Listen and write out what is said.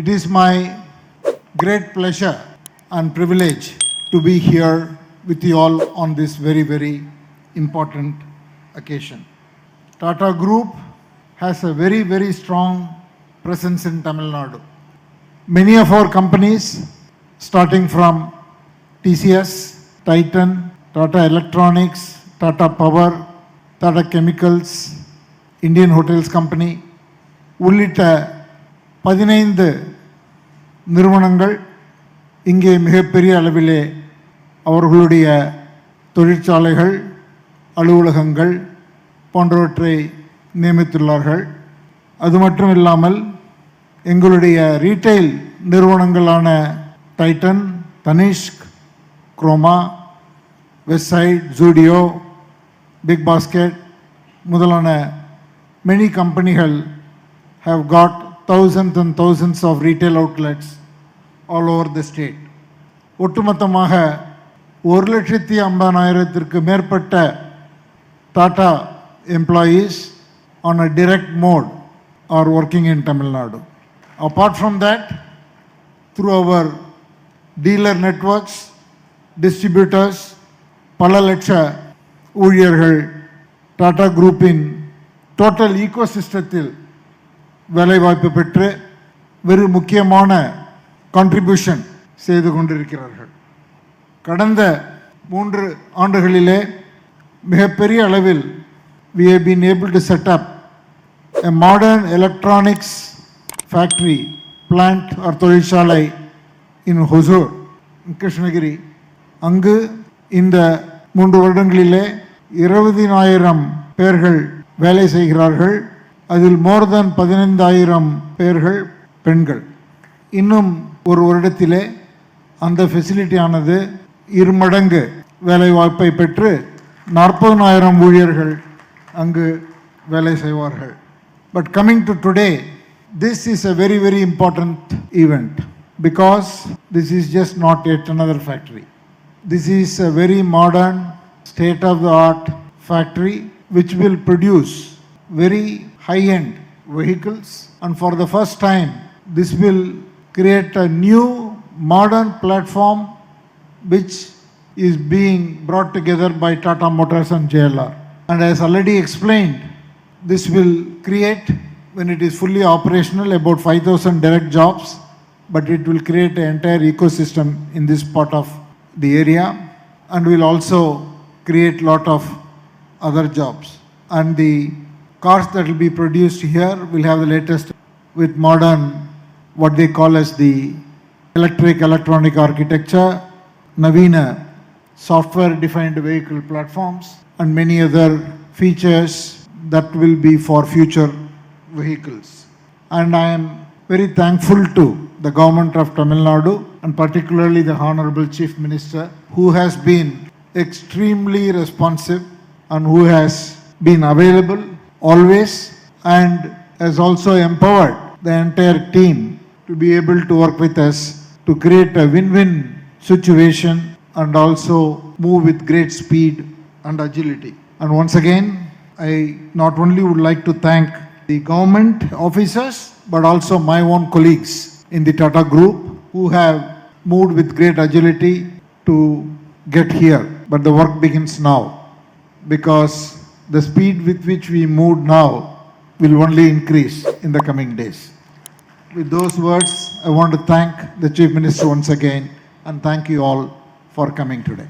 It is my great pleasure and privilege to be here with you all on this very, very important occasion. Tata Group has a very, very strong presence in Tamil Nadu. Many of our companies, starting from TCS, Titan, Tata Electronics, Tata Power, Tata Chemicals, Indian Hotels Company, உள்ளிட்ட 15 நிறுவனங்கள் இங்கே மிகப்பெரிய அளவிலே அவர்களுடைய தொழிற்சாலைகள், அலுவலகங்கள் போன்றவற்றை நியமித்துள்ளார்கள். அது மட்டும் இல்லாமல் எங்களுடைய ரீட்டைல் நிறுவனங்களான Titan, Tanishq, Croma, Westside, Zudio, Big Basket முதலான many companies have got thousands and thousands of retail outlets all over the state. ஒட்டுமொத்தமாக 1,50,000 மேற்பட்ட Tata employees on a direct mode are working in Tamil Nadu. Apart from that, through our dealer networks, distributors, பல லட்ச ஊழியர்கள் Tata குரூப்பின் total ஈகோசிஸ்டத்தில் வேலைவாய்ப்பு பெற்று வெறு முக்கியமான contribution செய்து கொண்டிருக்கிறார்கள். கடந்த 3 ஆண்டுகளிலே மிகப்பெரிய அளவில் we have been able to set up a modern electronics factory plant or தொழிற்சாலை in Hosur, கிருஷ்ணகிரி. அங்கு இந்த 3 வருடங்களிலே 20,000 பேர்கள் வேலை செய்கிறார்கள். அதில் மோர் தென் 15,000 பேர்கள் பெண்கள். இன்னும் ஒரு வருடத்திலே அந்த ஃபெசிலிட்டியானது 2 மடங்கு வேலை வாய்ப்பை பெற்று 40,000 ஊழியர்கள் அங்கு வேலை செய்வார்கள். But coming to today, this is a very, very important event because this is just not yet another factory. This is a very modern, state-of-the-art factory which will produce very high-end vehicles, and for the first time this will create a new modern platform which is being brought together by Tata Motors and JLR. And as already explained, this will create, when it is fully operational, about 5,000 direct jobs, but it will create an entire ecosystem in this part of the area and will also create lot of other jobs. And the cars that will be produced here will have the latest with modern, what they call as the electronic architecture, Navina software defined vehicle platforms, and many other features that will be for future vehicles. And I am very thankful to the government of Tamil Nadu and particularly the Honorable Chief Minister, who has been extremely responsive and who has been available always and has also empowered the entire team to be able to work with us to create a win-win situation and also move with great speed and agility. And once again, I not only would like to thank the government officers but also my own colleagues in the Tata Group who have moved with great agility to get here. But the work begins now, because the speed with which we move now will only increase in the coming days. With those words, I want to thank the Chief Minister once again and thank you all for coming today.